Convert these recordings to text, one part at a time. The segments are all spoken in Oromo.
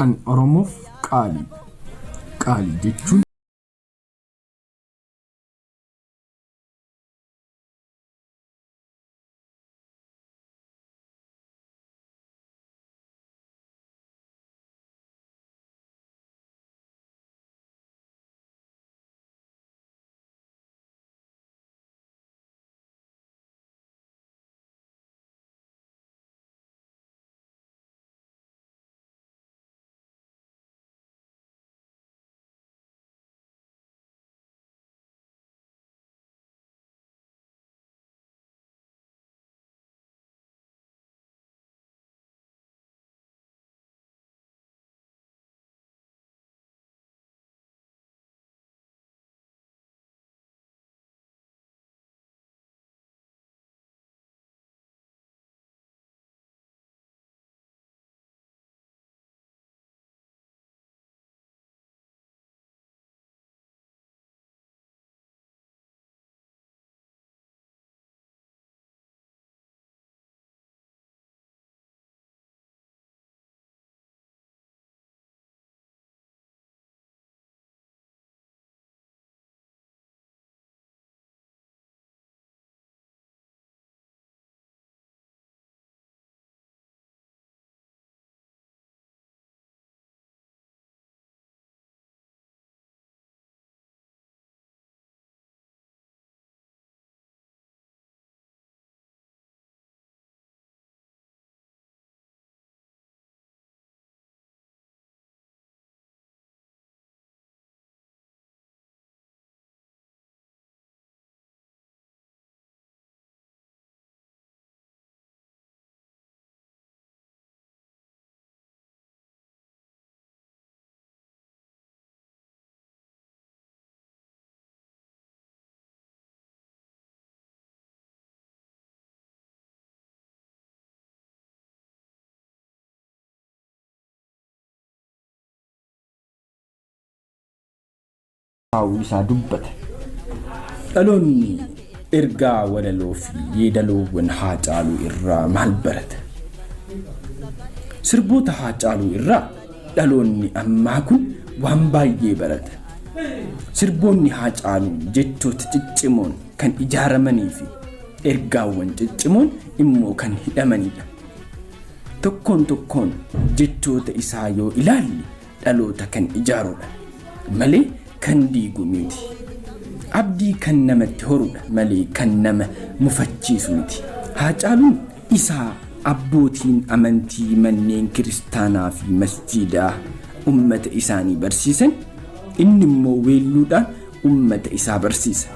An Oromoof qaalii. Qaalii jechuun isa dubbata. Dhaloonni ergaa walaloo fi yeedaloowwan Haacaaluu irraa maal barata? Sirboota Haacaaluu irraa dhaloonni ammaa kun waan baay'ee barata. Sirboonni Haacaaluu jechoota ciccimoon kan ijaaramanii fi ergaawwan ciccimoon immoo kan hidhamanidha. Tokkoon tokkoon jechoota isaa yoo ilaalle dhaloota kan ijaarudha malee kan diigu miti. Abdii kan namatti horudha malee kan nama mufachiisu miti. Haacaaluun isaa abbootiin amantii manneen kiristaanaa fi masjiidaa ummata isaanii barsiisan, inni immoo weelluudhaan ummata isaa barsiisa.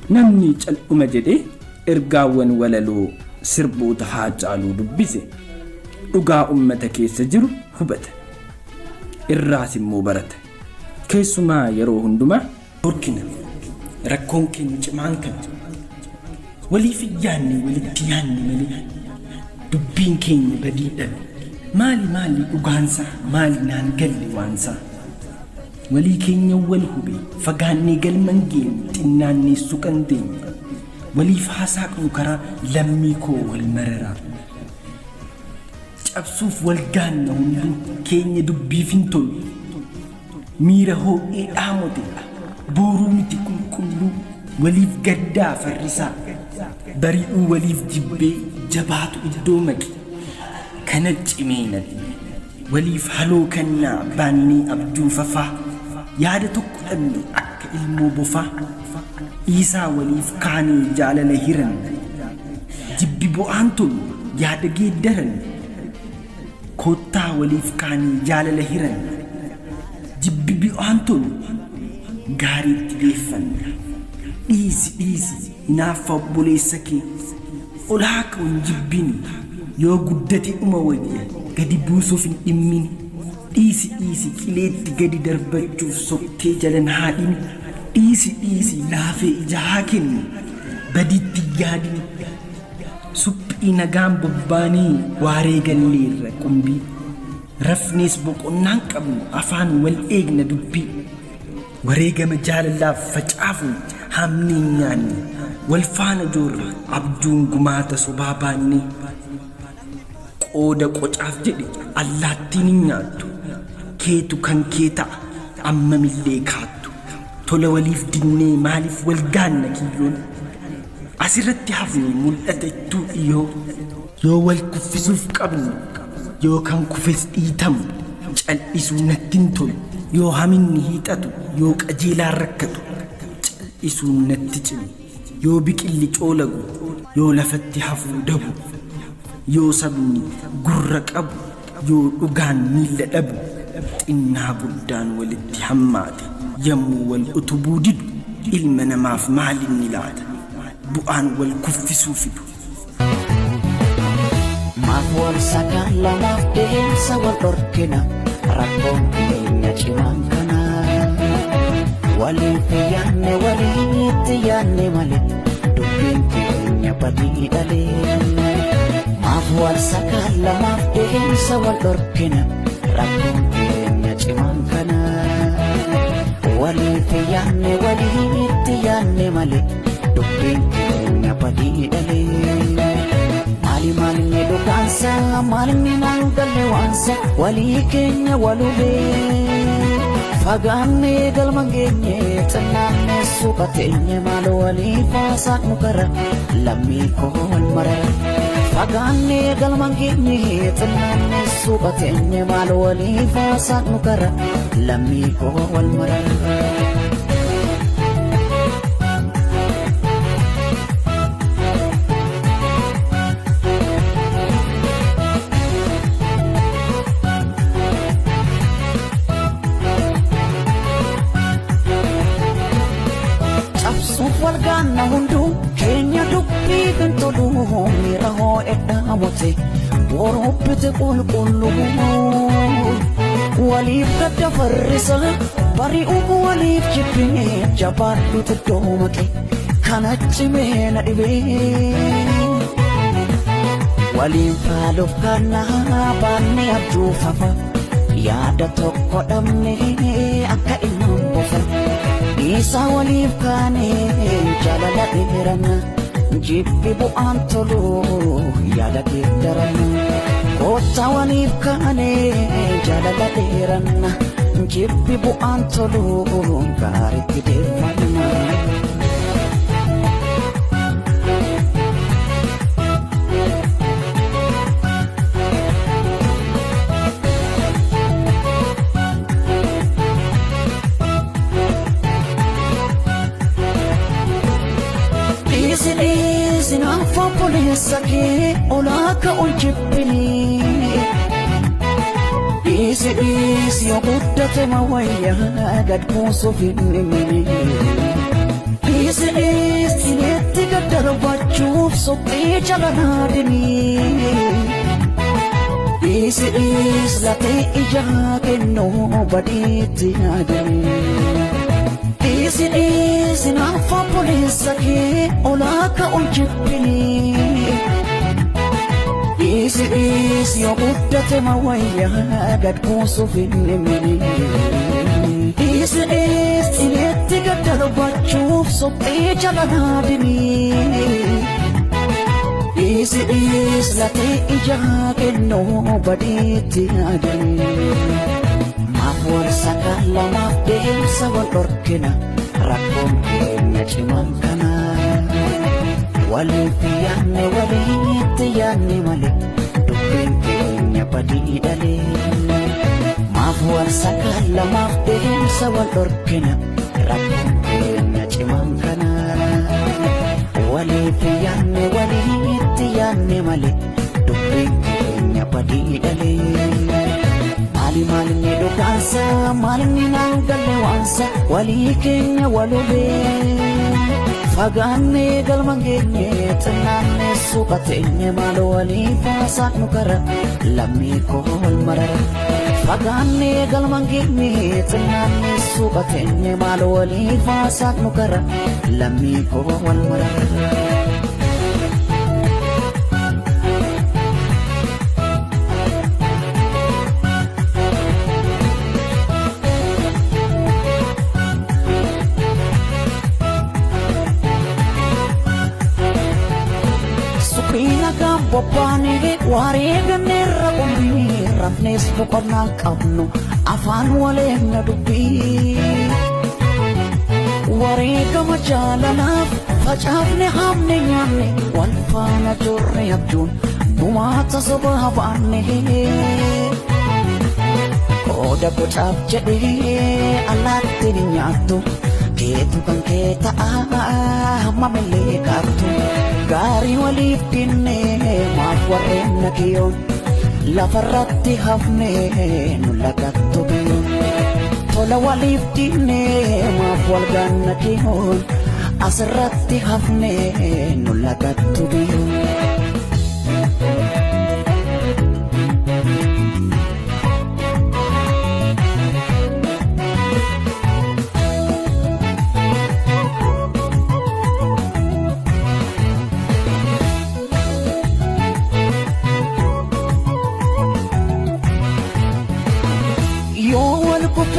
Namni cal'uma jedhee ergaawwan walaloo sirboota Haacaaluu dubbise dhugaa ummata keessa jiru hubata. Irraas immoo barata. Keessumaa yeroo hundumaa horkina rakkoon keenya cimaan kan waliif yaanne walitti yaanne malee dubbiin keenya badiidha. Maali dhugaansaa maali naan galle waansaa walii keenya wal hubee fagaannee galman geenye xinnaannee suqan teenya waliif haasaaqnu karaa lammii koo wal mararaa cabsuuf wal gaanna hunduu keenya dubbiif hin tolu. Miira hoo'ee dhaamote booruu miti qulqulluu waliif gaddaa farrisaa bari'uu waliif jibbee jabaatu iddoo maqi kana cimeenati waliif haloo kannaa baannee abjuu fafaa yaada tokko dhabne akka ilmoo bofaa dhiisaa waliif kaanee jaalala hiran jibbi bo'aan tolu yaada geeddaran koottaa waliif kaanee jaalala hiran jibbi bo'aan tolu gaariitti deeffanna dhiisi naaf obboleessa kee olaa ka'uun jibbini yoo guddate dhuma wayya gadi buusuuf hin dhimmini dhiisi qileetti gadi darbachuuf soktee jalan haadhini dhiisi laafee ija haa kennu badiitti yaadini suphii nagaan bobbaanii waaree galleerra qumbii rafnees boqonnaan qabnu afaan wal eegna dubbii wareegama jaalalaaf facaafu hamni nyaanni wal faana joorra abjuun gumaata sobaa baanne qooda qocaaf jedhe allaattiin hin nyaattu keetu kan kee ta'a ammamillee kaattu tola waliif dinnee maaliif wal gaanna kiyyoon asirratti hafne mul'ata ittuu dhiyoo yoo wal kuffisuuf qabnu yoo kan kufes dhiitamu cal'isuu natti hin tolu yoo haminni hiixatu yoo qajeelaan rakkatu cal'isuu natti cimu yoo biqilli coolagu yoo lafatti hafuu dabu yoo sabni gurra qabu yoo dhugaan miilla dhabu xinnaa guddaan walitti hammaate yommuu wal utubuu didu ilma namaaf maalinni laata bu'aan wal kuffisuu fidu. Maaf wal sakala maaf deemsa wal dhorkina rakkoon keenya cimaan kana waliif walitti yaanne malee dubbiin keenya badii dhalee. Maaf wal sakala maaf deemsa wal dhorkina rakkoon keenya cimaan kana waliif walitti yaanne malee dubbiin keenya badii dhalee. Malinni dhugaansa malinni nangalle waansa walii keenya walubee fagaannee galman geenye xinnaanne suuqa teenye maal walii faasaaq nu kara lammii koo wal marara fagaannee galman geenye xinnaanne suuqa teenye maal walii faasaaq nu kara lammii koo wal marara. Walgaanna hunduu keenya dubbii kan tolu miira hoo eddaamute boroobbite qulqulluu waliif gadda farrisa bari'uu waliif jibbine jabaadhutu doomaqe kana cimee na dhibee waliin faaluuf kana baannee abjuufafa yaada tokko dhabne akka ilmaan bofa. Isa waliif kaane jaalala dheerana jibbi bu'aan tolu yaada deeggarana koota waliif kaane jaalala dheerana jibbi bu'aan tolu gaariitti deemana. Sinaafa poleessa kee olaaka ol jibbini dhiisi yoo guddate ma wayyaa gad buusuuf hin himini dhiisi ineetti gad darbachuuf soqii jala naadini dhiisi latee ijaa kennuu badiitti yaadani. Sinaafa poleessa kee olaaka ol jibbini dhiisi yoo guddate ma wayyaa gad buusuuf hin himini dhiisi ineetti gad darbachuuf soqii jala naadini dhiisi latee ijaa kennuu badiitti yaadani. Maaf wal sakala maaf deemsa wal dhorkina rakkoon keenya cimaan kana waliif walitti yaanne malee dubbiin keenya badii dhalee. Maaf wal sakala maaf deemsa wal dhorkina rakkoon keenya cimaan kana waliif walitti yaanne malee dubbiin keenya badii dhalee. Malinni dhugaansa malinni nangalle waansa walii keenya walubee fagaannee galman geenye xinnaanne suuqa teenye maal walii faasaaq nu kara lammii koo wal marara fagaannee galman geenye xinnaanne suuqa teenye maal walii faasaaq nu kara lammii koo wal marara. Bina gambo pani warega nera ummi rafnes bokona qabnu afan wale na dubbi warega majalana fajafne hamne nyanne wal fana jorre abjun bumata sababane oda botap jade alatti nyattu ketu kan keta mamele kartu gari walif dinne maaf warreen kiyon lafarratti hafne nulagattu biyon tola walif dinne maaf walganna kiyon asirratti hafne nulagattu biyon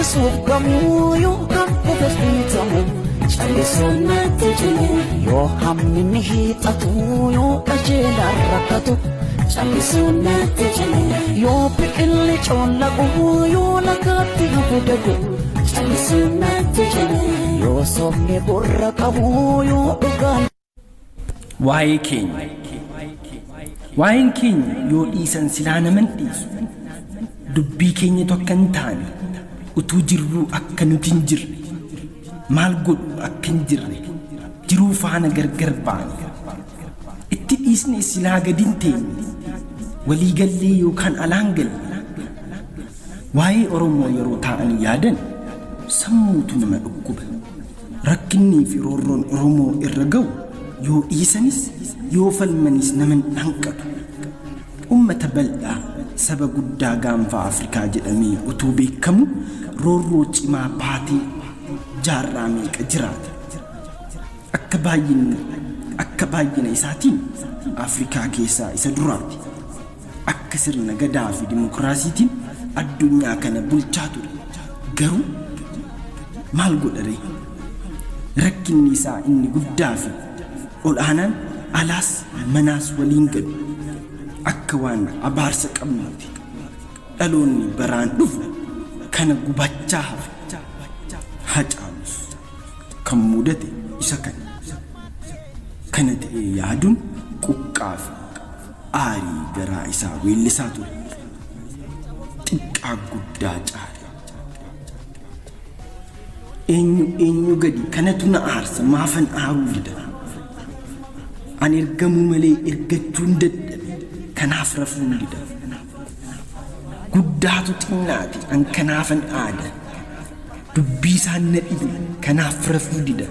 Sugamu yo kan pofesitamu chale sonna tejene yo hamni hitatu yo ajela rakatu chale sonna tejene yo pikilli chollagu yo lakati hafudagu chale sonna tejene yo somne borra qabu yo ugan waa'ee keenya yoo dhiisan silaa naman dhiisu dubbii keenya tokko hin taane utuu jirru akka nuti hin jirre maal godhu akka hin jirre jiruu faana gargar baane itti dhiisne silaa gadin teenye walii gallee yookaan alaan galle waa'ee Oromoo yeroo taa'an yaadan sammuutu nama dhukkuba rakkinnii fi roorroon Oromoo irra ga'u yoo dhiisanis yoo falmanis naman dhanqatu ummata bal'aa saba guddaa gaanfa Afrikaa jedhamee utuu beekamu roorroo cimaa baatee jaarraa meeqa jiraata akka baay'ina isaatiin Afrikaa keessaa isa duraati akka sirna gadaa fi dimokiraasiitiin addunyaa kana bulchaa ture garuu maal godhare rakkinni isaa inni guddaa fi ol'aanaan alaas manaas waliin galu akka waan abaarsa qabnuuti dhaloonni baraan dhufu kana gubachaa hafe hacaalus kan mudate isa kana ta'ee yaaduun quqqaa fi aarii garaa isaa weellisaa ture xiqqaa guddaa caale eenyu gadi kanatu na aarsa maafan aaruu dida ani ergamuu malee ergachuun dadhabe kanaaf rafuun dida guddaatu xinnaati an kanaafan aada dubbii isaan na dhibe kanaaf rafuu dida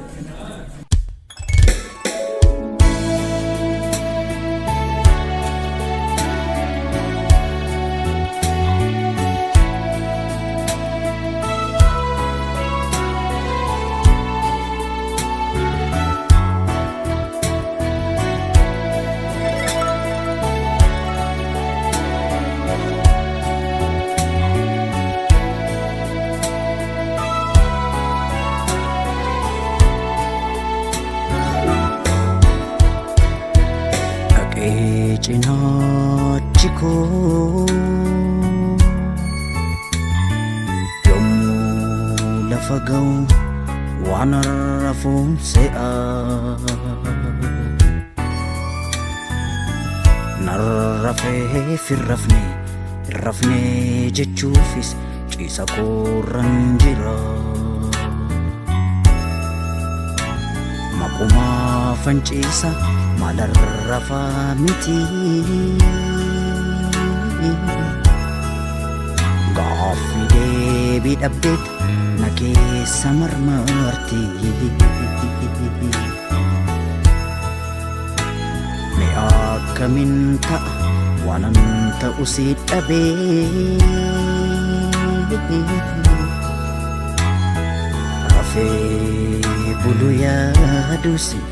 Cinaachiko yommuu lafa ga'u waan rafuun se'a narrafee firrafne jechuufis ciisa koorran jira maqumaa fanciisa malarrafa miti gaaffii deebii dhabdeet na keessa marmarti mee akkamiin ta'a waanan ta'u si dhabee rafee bulu yaadusi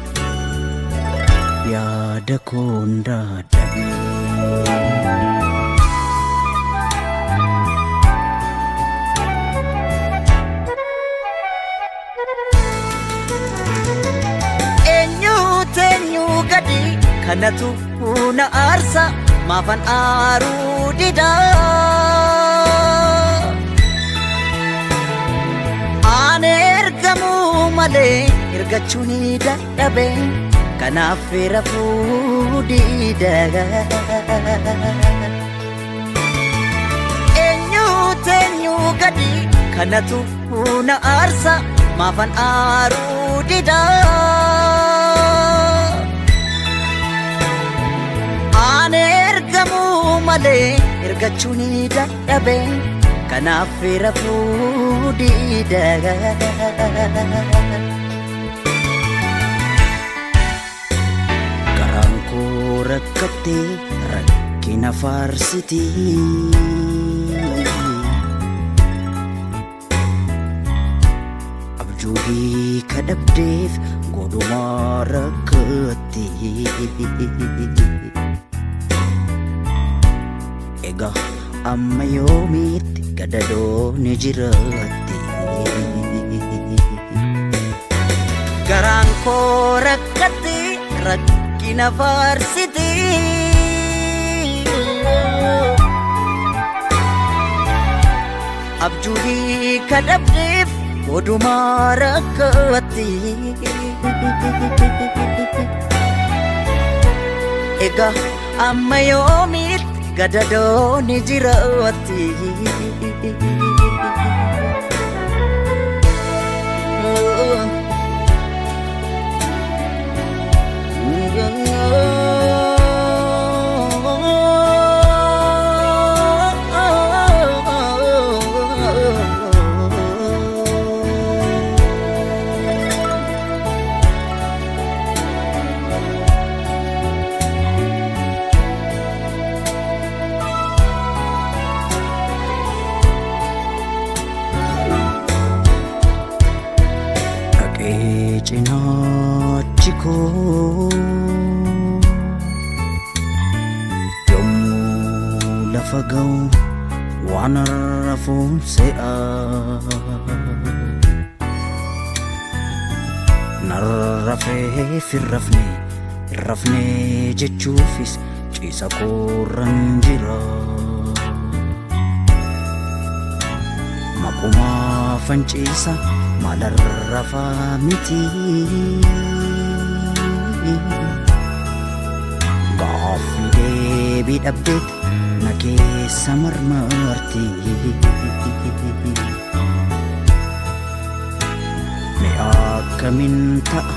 yaada koonda dhabee eenyu gadi kanatu na aarsa maafan aaruu dida aan ergamuu malee ergachuu ni dadhabe kanaaf rafuu dida eenyu gadi kanatu na aarsa maafan aaruu dida aan ergamuu malee ergachuu ni dadhabe kanaaf rafuu dida garaan koo rakkattee rakkina faarsitii abjuuhii kadhabdeef godhumaa rakkatti egaa amma yoomiitti gadadoo ni jiraatti garaan koo rakkatti rakkina faarsiti abjuuhii kadhabdeef godhumaa rakkatti egaa amma yoomiitti gadadoo ni jiraatti cinaachi koo yommuu lafa ga'u waan rafuun se'a narrafeef hin rafne jechuufis ciisa koorran jira maqumaa fanciisa maalarrafaa miti gaaffii deebii dhabdeet na keessa marmarti mee akkamiin ta'a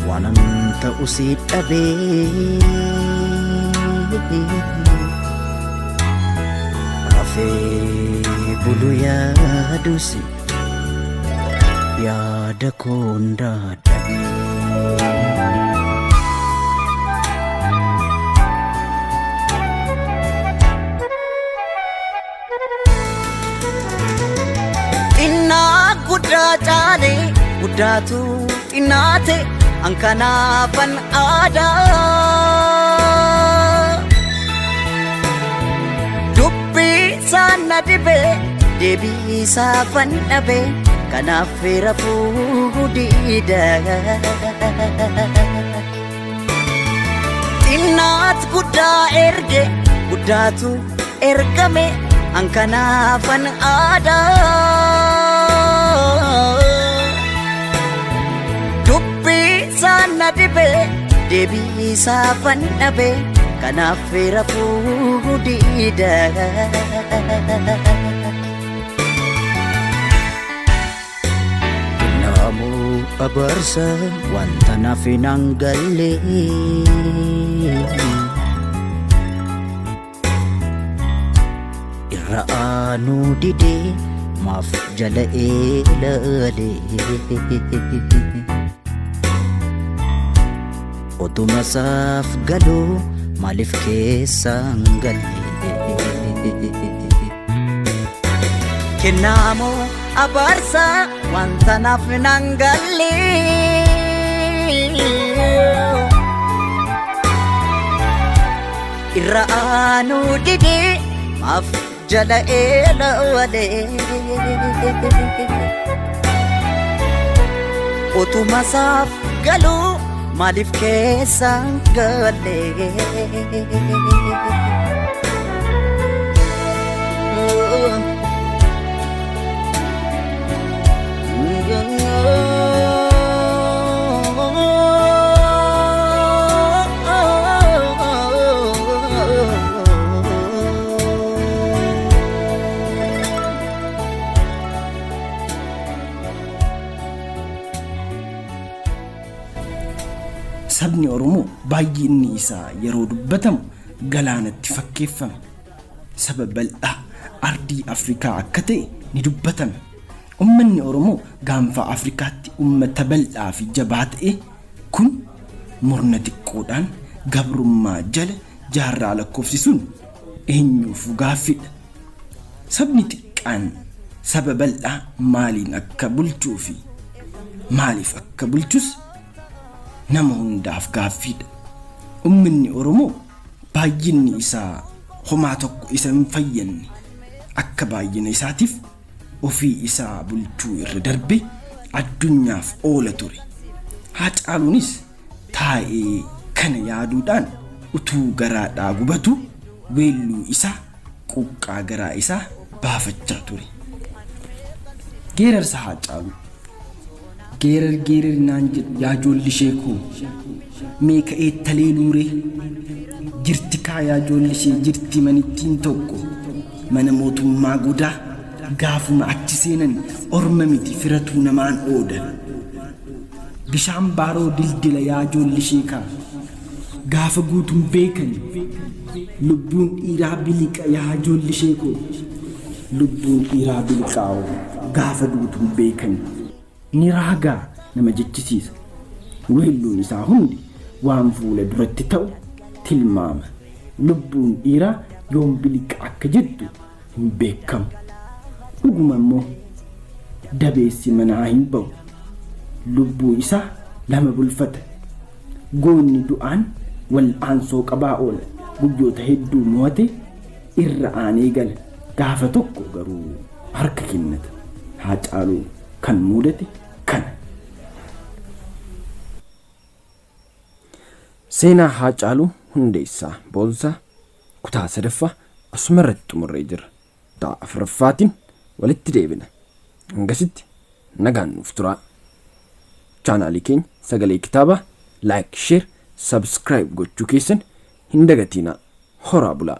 waanan ta'u si dhabee rafee bulu yaadusi yaada koon dadhabee xinnaa guddaa caale guddaatu xinnaate ankanaafan aadaa dubbii saana dhibee deebii saafan dhabee kanaaf rafuu dida xinnaat guddaa erge guddaatu ergame ankanaafan aadaa dubbii saana dhibee deebii saafan dhabee kanaaf rafuu dida abarsa wanta naaf hin galle irra aanuu didee maaf jala eelale otuma saaf galuu maaliif keessaan galle kennaamoo abarsa wanta naaf hin galle irra aanuu didee maaf jala eelale otuma saaf galuu maaliif keessaan galee. Sabni Oromoo baay'inni isaa yeroo dubbatamu galaanatti fakkeeffama. Saba bal'aa ardii Afrikaa akka ta'e ni dubbatama. Uummanni Oromoo gaanfa Afrikaatti uummata bal'aa fi jabaa ta'e kun murna xiqqoodhaan gabrummaa jala jaarraa lakkoofsisuun eenyuuf gaaffiidha. Sabni xiqqaan saba bal'aa maaliin akka bulchuu fi maaliif akka bulchus nama hundaaf gaaffiidha. Uummanni Oromoo baay'inni isaa homaa tokko isa hin fayyadne akka baay'ina isaatiif ofii isaa bulchuu irra darbe addunyaaf oola ture. Haacaaluunis taa'ee kana yaaduudhaan utuu garaadhaa gubatu weelluu isaa quqqaa garaa isaa baafachaa ture. Geerarsa Haacaaluu geerar naan jedhu yaa ijoolli ishee koo mee ka'ee talee luuree jirti kaa yaa ijoolli ishee jirti manittiin tokko mana mootummaa guddaa gaafuma achi seenan orma miti firatuu namaan oodan bishaan baaroo dildila yaa ijoolli ishee kaa gaafa guutuun beekan lubbuun dhiiraa biliqa yaa ijoolli ishee koo lubbuun dhiiraa biliqaa'u gaafa guutuun beekan ni raagaa nama jechisiisa. Weelluun isaa hundi waan fuula duratti ta'u tilmaama. Lubbuun dhiiraa yoom biliqa akka jettu hin beekamu. Dhuguma immoo dabeessi manaa hin ba'u. Lubbuu isaa lama bulfata. Goonni du'aan wal aansoo qabaa oola. Guyyoota hedduu mo'ate irra aanee gala. Gaafa tokko garuu harka kennata. Haacaaluu kan mudate kana. Seenaa Haacaaluu Hundeessaa Boonsaa kutaa 3ffaa asuma irratti xumurree jira. Kutaa 4ffaatiin walitti deebina. Hangasitti nagaan nuuf turaa. Chaanaalii keenya Sagalee Kitaabaa like, share, subscribe gochuu keessan hin dagatinaa. Horaa bulaa.